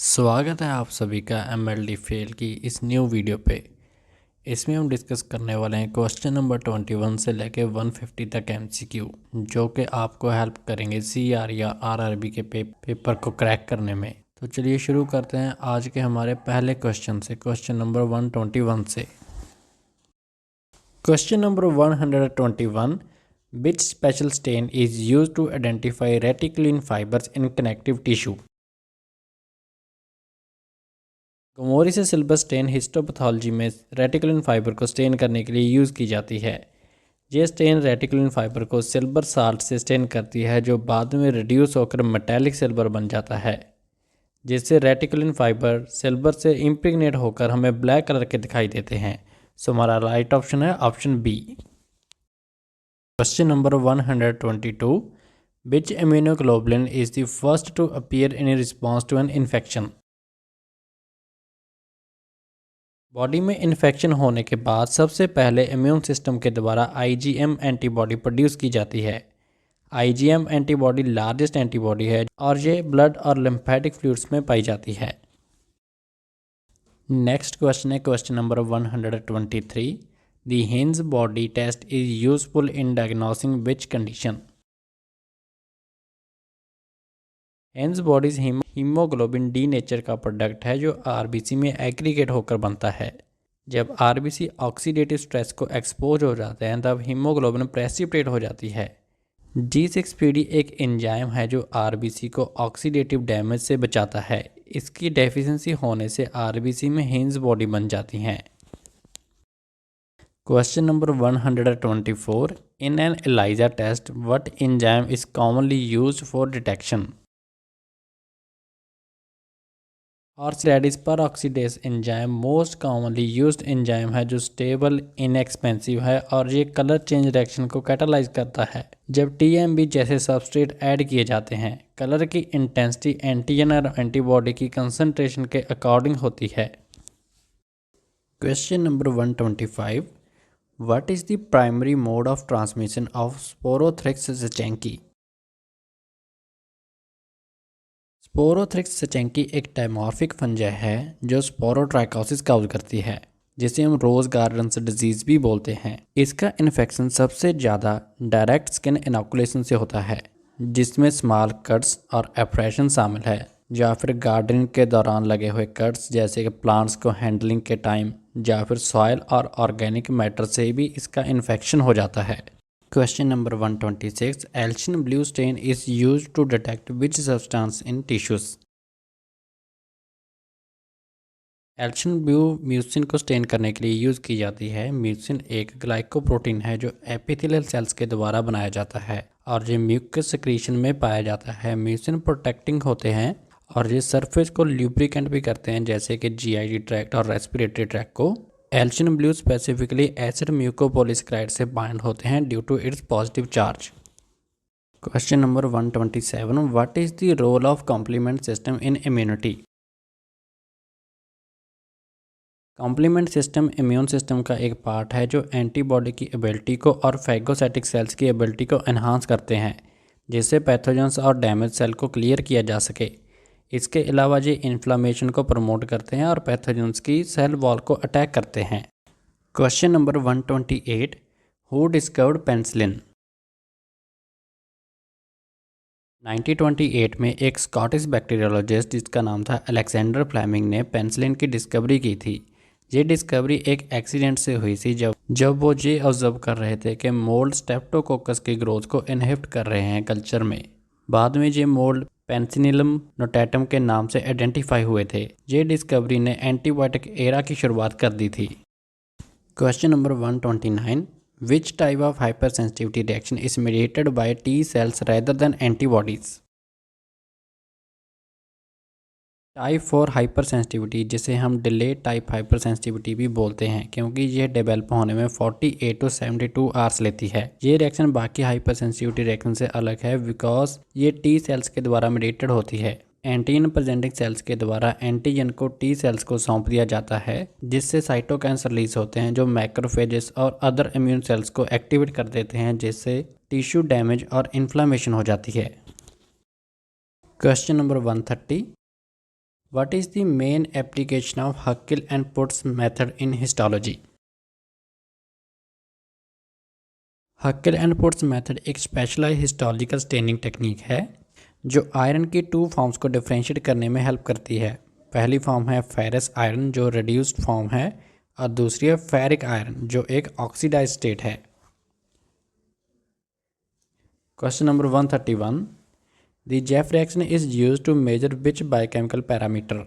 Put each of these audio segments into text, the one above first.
स्वागत है आप सभी का MLD फेल की इस न्यू वीडियो पे। इसमें हम डिस्कस करने वाले हैं क्वेश्चन नंबर 21 से लेके 150 तक MCQ, जो कि आपको हेल्प करेंगे CR या RRB के पेपर को क्रैक करने में। तो चलिए शुरू करते हैं आज के हमारे पहले क्वेश्चन से, क्वेश्चन नंबर 121 से। Question number 121, which special stain is use to identify reticulin fibres in connective tissue. Gomori से सिल्वर स्टेन हिस्टोपैथोलॉजी में रेटिकुलिन फाइबर को स्टेन करने के लिए यूज़ की जाती है। ये स्टेन रेटिकुलिन फाइबर को सिल्वर साल्ट से स्टेन करती है, जो बाद में रिड्यूस होकर मेटेलिक सिल्वर बन जाता है, जिससे रेटिकुलिन फाइबर सिल्वर से इम्प्रेग्नेट होकर हमें ब्लैक कलर के दिखाई देते हैं। सो हमारा राइट ऑप्शन है option B. Question number 122, which immunoglobulin is the first to appear in response to an infection. Body में इन्फेक्शन होने के बाद सबसे पहले इम्यून सिस्टम के द्वारा IgM एंटीबॉडी प्रोड्यूस की जाती है। IgM एंटीबॉडी लार्जेस्ट एंटीबॉडी है और ये ब्लड और लिम्फेटिक फ्लूइड्स में पाई जाती है। नेक्स्ट क्वेश्चन है question number 123, the Heinz body test is useful in diagnosing which condition. Heinz bodies haemoglobin denature का प्रोडक्ट है, जो RBC में एग्रीगेट होकर बनता है। जब RBC ऑक्सीडेटिव स्ट्रेस को एक्सपोज हो जाते हैं तब हीमोग्लोबिन प्रेसिपिटेट हो जाती है। G6PD एक एंजाइम है जो RBC को ऑक्सीडेटिव डैमेज से बचाता है। इसकी डेफिशिएंसी होने से RBC में हिंज बॉडी बन जाती हैं। Question number 124, in an ELISA test what enzyme is commonly used for detection. Oxidise peroxidase enzyme most commonly used enzyme है, जो स्टेबल इनएक्सपेंसिव है और ये कलर चेंज रिएक्शन को कैटालाइज करता है। जब TMB जैसे सबस्ट्रेट ऐड किए जाते हैं, कलर की इंटेंसिटी एंटीजन और एंटीबॉडी की कंसंट्रेशन के अकॉर्डिंग होती है। Question number 125, what is the primary mode of transmission of Sporothrix schenckii. Sporothrix schenckii एक डायमॉर्फिक फंजाई है जो स्पोरोट्राइकोसिस काउज करती है, जिसे हम रोज गार्डन्स डिजीज़ भी बोलते हैं। इसका इन्फेक्शन सबसे ज़्यादा डायरेक्ट स्किन इनोकुलेशन से होता है, जिसमें स्मॉल कट्स और एब्रेशन शामिल है, या फिर गार्डनिंग के दौरान लगे हुए कट्स, जैसे कि प्लांट्स को हैंडलिंग के टाइम, या फिर सॉइल और ऑर्गेनिक मैटर से भी इसका इन्फेक्शन हो जाता है। Question number 126, Allicin blue stain is used to detect which substance in tissues? Alcian blue mucin को स्टेन करने के लिए यूज़ की जाती है। म्यूसिन एक ग्लाइकोप्रोटीन है जो एपिथेलियल सेल्स के द्वारा बनाया जाता है और ये म्यूकस सेक्रीशन में पाया जाता है। म्यूसिन प्रोटेक्टिंग होते हैं और ये सरफेस को ल्यूब्रिकेंट भी करते हैं, जैसे कि GI ट्रैक्ट और रेस्पिरेटरी ट्रैक्ट को। Alcian blue specifically acid mucopolysaccharide से बाइंड होते हैं due to its positive charge. Question number 127, what is the role of complement system in immunity. Complement system immune system का एक पार्ट है जो antibody की एबिलिटी को और फैगोसाइटिक सेल्स की एबिलिटी को एनहांस करते हैं, जिससे पैथोजेंस और डैमेज सेल को क्लियर किया जा सके। इसके अलावा ये इन्फ्लामेशन को प्रमोट करते हैं और पैथोजेंस की सेल वॉल को अटैक करते हैं। Question number 128, who discovered penicillin. 1928 में एक स्कॉटिश बैक्टीरियोलॉजिस्ट जिसका नाम था अलेक्जेंडर फ्लेमिंग ने पेनिसिलिन की डिस्कवरी की थी। ये डिस्कवरी एक एक्सीडेंट से हुई थी जब वो ये ऑब्जर्व कर रहे थे कि मोल्ड स्टेप्टोकोकस की ग्रोथ को इनहिबिट कर रहे हैं कल्चर में। बाद में ये मोल्ड पेनिसिलिनम नोटाटम के नाम से आइडेंटिफाई हुए थे। ये डिस्कवरी ने एंटीबायोटिक एरा की शुरुआत कर दी थी। Question number 129, which type of hyper sensitivity reaction is mediated by T cells rather than antibodies. Type 4 hyper sensitivity, जिसे हम डिले टाइप हाइपर सेंसिटिविटी भी बोलते हैं, क्योंकि यह डेवलप होने में 48 to 72 आवर्स लेती है। ये रिएक्शन बाकी हाइपर सेंसिटिविटी रिएक्शन से अलग है बिकॉज ये T सेल्स के द्वारा मीडिएटेड होती है। एंटीजन प्रेजेंटिंग सेल्स के द्वारा एंटीजन को T सेल्स को सौंप दिया जाता है, जिससे साइटोकाइन्स रिलीज होते हैं जो मैक्रोफेजेस और अदर इम्यून सेल्स को एक्टिवेट कर देते हैं, जिससे टिश्यू डैमेज और इन्फ्लामेशन हो जाती है। Question number 130, What is the main application of Huckel and Putz method in histology? Hackel and Putz method एक स्पेशलाइज हिस्टोलॉजिकल स्टेनिंग टेक्निक है जो आयरन की टू फॉर्म्स को डिफ्रेंशिएट करने में हेल्प करती है। पहली फॉर्म है फेरस आयरन जो रिड्यूस्ड फॉर्म है और दूसरी है फेरिक आयरन जो एक ऑक्सीडाइज स्टेट है। Question number 131, the Jaffe reaction is used to measure which biochemical parameter?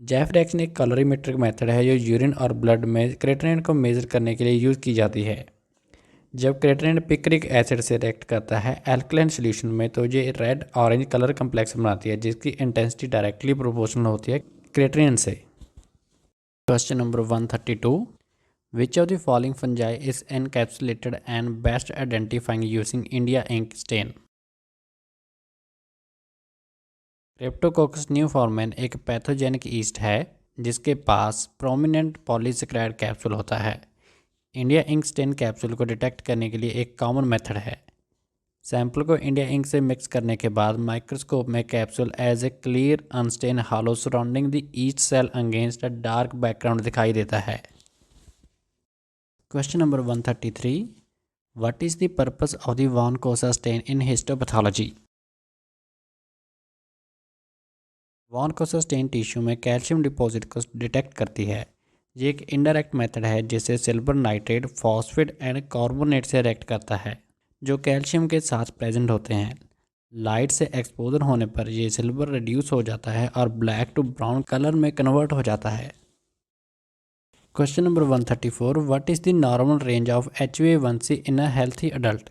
Jaffe reaction एक कैलोरीमेट्रिक मेथड है जो यूरिन और ब्लड में क्रेटिनिन को मेजर करने के लिए यूज़ की जाती है। जब क्रेटिनिन पिक्रिक एसिड से रिएक्ट करता है एल्कलाइन सॉल्यूशन में तो ये रेड ऑरेंज कलर कम्प्लेक्स बनाती है जिसकी इंटेंसिटी डायरेक्टली प्रोपोर्शनल होती है क्रेटिनिन से। Question number 132, which of the following fungi is encapsulated and best identifying using India ink stain? Cryptococcus neoformans एक पैथोजेनिक ईस्ट है जिसके पास प्रोमिनेंट पॉलीसेकेराइड कैप्सूल होता है। इंडिया इंक स्टेन कैप्सूल को detect करने के लिए एक कॉमन मेथड है। सैंपल को इंडिया इंक से मिक्स करने के बाद माइक्रोस्कोप में capsule as a clear unstained halo surrounding the each cell against a dark background दिखाई देता है। Question number 133, what is the purpose of the von Kossa stain in histopathology? Von Kossa stain tissue में calcium deposit को detect करती है। ये एक indirect method है जिसे silver nitrate phosphate and carbonate से रिएक्ट करता है जो कैल्शियम के साथ प्रेजेंट होते हैं। लाइट से एक्सपोजर होने पर ये सिल्वर रिड्यूस हो जाता है और ब्लैक टू ब्राउन कलर में कन्वर्ट हो जाता है। Question number 134, what is the normal range of HbA1c in a healthy adult?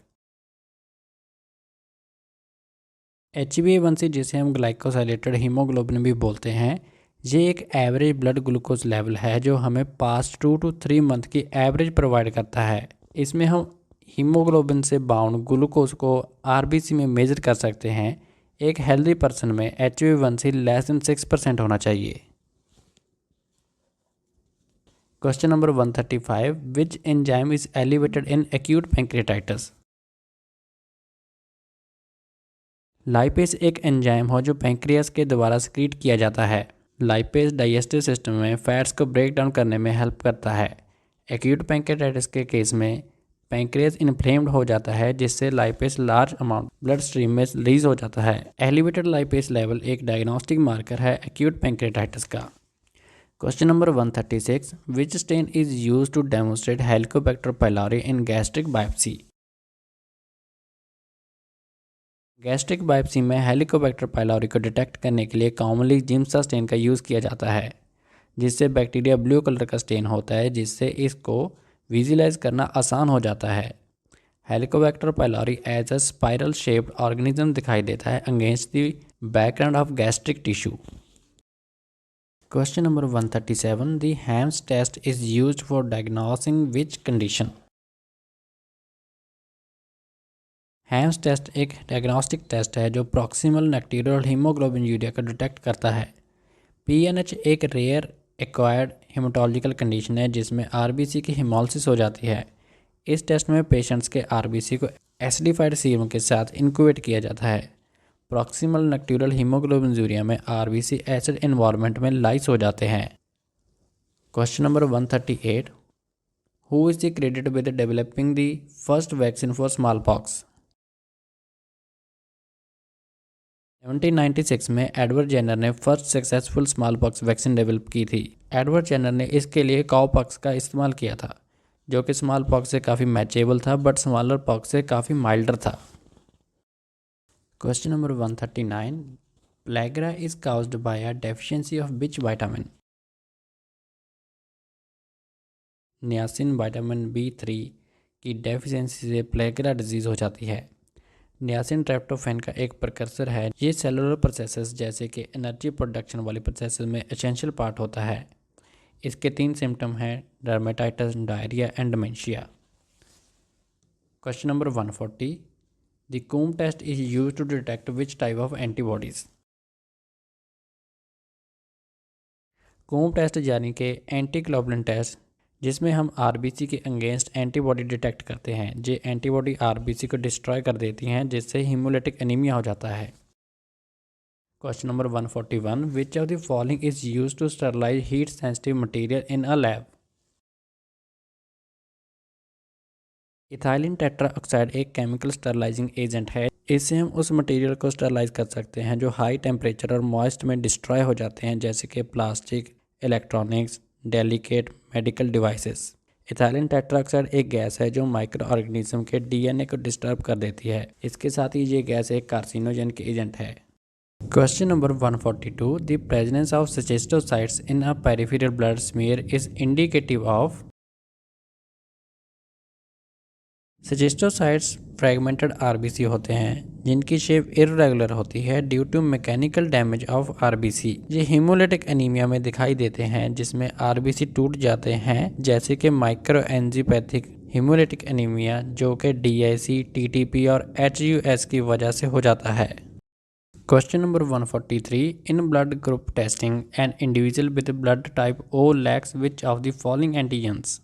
HbA1c जिसे हम ग्लाइकोसाइलेटेड हीमोग्लोबिन भी बोलते हैं, ये एक एवरेज ब्लड ग्लूकोज लेवल है जो हमें पास्ट 2 to 3 मंथ की एवरेज प्रोवाइड करता है। इसमें हम हीमोग्लोबिन से बाउंड ग्लूकोज को RBC में मेजर कर सकते हैं। एक हेल्दी पर्सन में HbA1c लेस देन 6% होना चाहिए। Question number 135, which enzyme is elevated in acute pancreatitis? Lipase एक एंजाइम हो जो पैंक्रियास के द्वारा सिक्रीट किया जाता है। लाइपेज डाइजेस्टिव सिस्टम में फैट्स को ब्रेक डाउन करने में हेल्प करता है। एक्यूट पैंक्रियाटाइटिस के केस में पैंक्रियास इन्फ्लेम्ड हो जाता है जिससे lipase large amount blood stream में रिलीज हो जाता है। एलिवेटेड लाइपेज लेवल एक डायग्नोस्टिक मार्कर है एक्यूट पैंक्रियाटाइटिस का। Question number 136, which stain is use to demonstrate Helicobacter pylori in gastric biopsy? Gastric biopsy में हेलिकोबैक्टर पाइलोरी को डिटेक्ट करने के लिए कॉमनली जिम्सा स्टेन का यूज़ किया जाता है जिससे बैक्टीरिया ब्लू कलर का स्टेन होता है जिससे इसको विजुलाइज करना आसान हो जाता है। Helicobacter pylori as a spiral shaped organism दिखाई देता है against the background of gastric tissue. Question number 137, the Ham's test is used for diagnosing which condition? Ham's test एक डायग्नोस्टिक टेस्ट है जो प्रॉक्सिमल नेक्टेरियल हीमोग्लोबिन यूरिया को detect करता है। PNH एक रेयर एक्वायर्ड हेमाटोलॉजिकल कंडीशन है जिसमें RBC की हिमोलिसिस हो जाती है। इस टेस्ट में पेशेंट्स के RBC को एसिडिफाइड सीरम के साथ इनक्यूबेट किया जाता है। प्रॉक्सिमल नेक्टेरियल हीमोग्लोबिन यूरिया में RBC एसिड इन्वायरमेंट में लाइस हो जाते हैं। Question number 138, who is the credit with developing the first vaccine for small pox? 1796 में एडवर्ड जेनर ने first successful small pox vaccine develop की थी। एडवर्ड जेनर ने इसके लिए काउ पॉक्स का इस्तेमाल किया था जो कि स्मॉल पॉक्स से काफ़ी मैचेबल था बट स्मॉलर पॉक्स से काफ़ी माइल्डर था। Question number 139, pellagra is caused bye a deficiency of which vitamin? Niacin vitamin B3 की डेफिशिएंसी से प्लेग्रा डिजीज़ हो जाती है। नियासिन ट्रिप्टोफैन का एक प्रिकर्सर है। ये सेलुलर प्रोसेसेस जैसे कि एनर्जी प्रोडक्शन वाली प्रोसेसेस में एसेंशियल पार्ट होता है। इसके 3 सिम्टम हैं dermatitis, diarrhoea and dementia. Question number 140, the Coombs test is use to detect which type of antibodies? Coombs test यानी कि एंटीग्लोबुलिन टेस्ट जिसमें हम RBC के अगेंस्ट एंटीबॉडी डिटेक्ट करते हैं। ये एंटीबॉडी RBC को डिस्ट्रॉय कर देती हैं जिससे हीमोलिटिक एनीमिया हो जाता है। Question number 141, which of the following is used to sterilise heat sensitive material in a lab? Ethylene tetroxide एक केमिकल स्टरलाइजिंग एजेंट है। इससे हम उस मटेरियल को स्टरलाइज कर सकते हैं जो हाई टेम्परेचर और मॉइस्ट में डिस्ट्रॉय हो जाते हैं, जैसे कि plastic, electronics, delicate medical devices. Ethylene tetroxide एक गैस है जो माइक्रो ऑर्गेनिज्म के डीएनए को डिस्टर्ब कर देती है। इसके साथ ही ये गैस एक कार्सिनोजन के एजेंट है। Question number 142, the presence of schistocytes in a peripheral blood smear is indicative of? Schistocytes fragmented RBC होते हैं जिनकी शेप इर्रेगुलर होती है due to mechanical damage of RBC. ये हीमोलिटिक एनीमिया में दिखाई देते हैं जिसमें आरबीसी टूट जाते हैं, जैसे कि माइक्रोएंजियोपैथिक हीमोलिटिक एनीमिया, जो कि डीआईसी, टीटीपी और एचयूएस की वजह से हो जाता है। Question number 143, in blood group testing an individual with blood type O lacks which of the following antigens?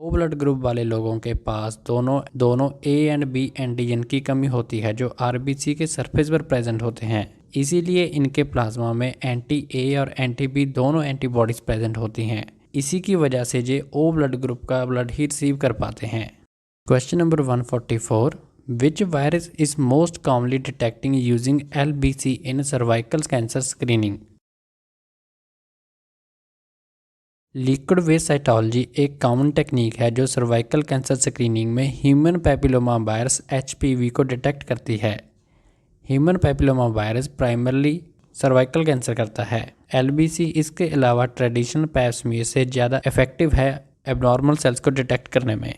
O blood group वाले लोगों के पास दोनों ए एंड बी एंटीजन की कमी होती है जो आरबीसी के सरफेस पर प्रेजेंट होते हैं। इसीलिए इनके प्लाज्मा में एंटी ए और एंटी बी दोनों एंटीबॉडीज प्रेजेंट होती हैं। इसी की वजह से ये ओ ब्लड ग्रुप का ब्लड ही रिसीव कर पाते हैं। Question number 144, which virus is most commonly detecting using LBC in cervical cancer screening? Liquid based cytology एक कॉमन टेक्निक है जो सर्वाइकल कैंसर स्क्रीनिंग में ह्यूमन पैपिलोमा वायरस HPV को डिटेक्ट करती है। Human papilloma virus primarily cervical cancer करता है। LBC इसके अलावा ट्रेडिशनल पैप स्मीयर से ज़्यादा इफेक्टिव है एबनॉर्मल सेल्स को डिटेक्ट करने में।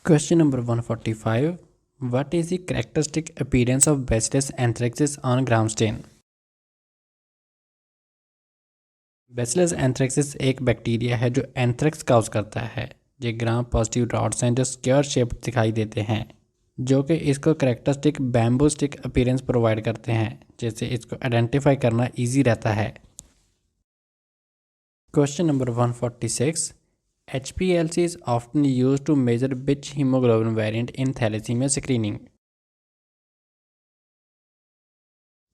Question number 145, what is the characteristic appearance of Bacillus anthracis on Gram stain? Bacillus anthracis एक बैक्टीरिया है जो एंथ्रेक्स काउज करता है। ये ग्राम पॉजिटिव रॉड्स हैं जो स्क्वायर शेप दिखाई देते हैं, जो कि इसको characteristic bamboo stick appearance provide करते हैं, जिससे इसको आइडेंटिफाई करना इजी रहता है। Question number 146, HPLC is often used to measure which hemoglobin variant in thalassemia screening?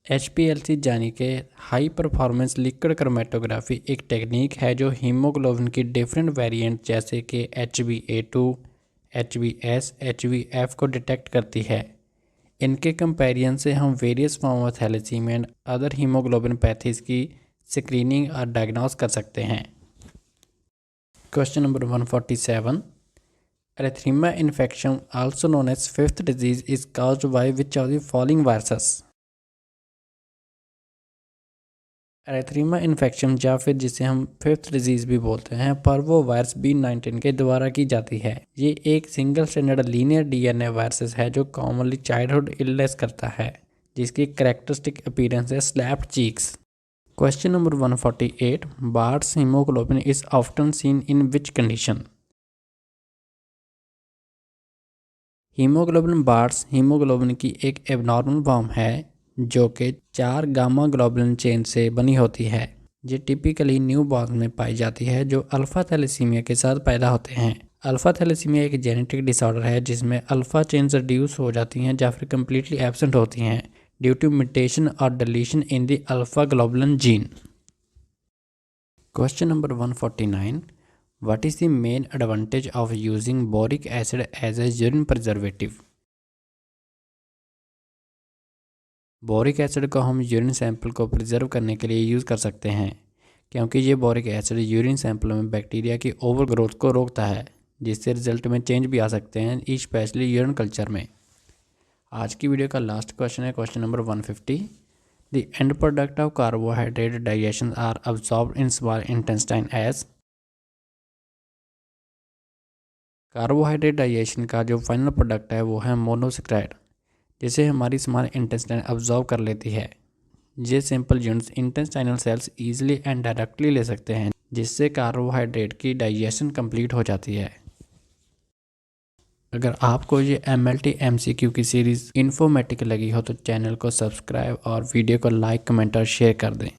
HPLC यानी कि हाई परफॉर्मेंस लिक्विड क्रोमेटोग्राफी एक टेक्निक है जो हीमोग्लोबिन की डिफरेंट वेरिएंट जैसे कि HbA2, HbS, HbF को डिटेक्ट करती है। इनके कंपैरिजन से हम various form of thalassaemia and other haemoglobinopathies की स्क्रीनिंग और डायग्नोस कर सकते हैं। Question number 147, erythema infection, also known as fifth disease, is caused by which of the following viruses? Erythema infection या फिर जिसे हम फिफ्थ डिजीज़ भी बोलते हैं, पर वो वायरस B19 के द्वारा की जाती है। ये एक single standard linear DNA virus है जो कॉमनली चाइल्डहुड इलनेस करता है, जिसकी करेक्टरिस्टिक अपीयरेंस है slapped cheeks. Question number 148, Bart's hemoglobin is often seen in which condition? Haemoglobin bards haemoglobin की एक एबनॉर्मल फॉर्म है जो कि 4 गामा ग्लोबुलिन चेन से बनी होती है। ये टिपिकली न्यू बॉर्न में पाई जाती है जो अल्फा थैलेसीमिया के साथ पैदा होते हैं। अल्फा थैलेसीमिया एक जेनेटिक डिसऑर्डर है जिसमें अल्फा चेन्स रिड्यूस हो जाती हैं या फिर कम्प्लीटली एब्सेंट होती हैं ड्यू टू म्यूटेशन और deletion in the alpha globulin gene. Question number 149, what is the main advantage of using boric acid as a urine preservative? Boric acid को हम यूरिन सैंपल को प्रिजर्व करने के लिए use कर सकते हैं क्योंकि ये बोरिक एसिड यूरिन सैंपल में बैक्टीरिया की ओवर ग्रोथ को रोकता है, जिससे रिजल्ट में चेंज भी आ सकते हैं, स्पेशली यूरिन कल्चर में। आज की वीडियो का लास्ट क्वेश्चन है question number 150, the end product of carbohydrate digestion are absorbed in small intestine as? Carbohydrate digestion का जो फाइनल प्रोडक्ट है वो है मोनोसेक्राइड, जिसे हमारी स्मॉल इंटेस्टाइन अब्जॉर्व कर लेती है। ये simple units intestinal cells easily and directly ले सकते हैं, जिससे कार्बोहाइड्रेट की डाइजेशन कंप्लीट हो जाती है। अगर आपको ये MLT MCQ की सीरीज़ इन्फॉर्मेटिव लगी हो तो चैनल को सब्सक्राइब और वीडियो को लाइक, कमेंट और शेयर कर दें।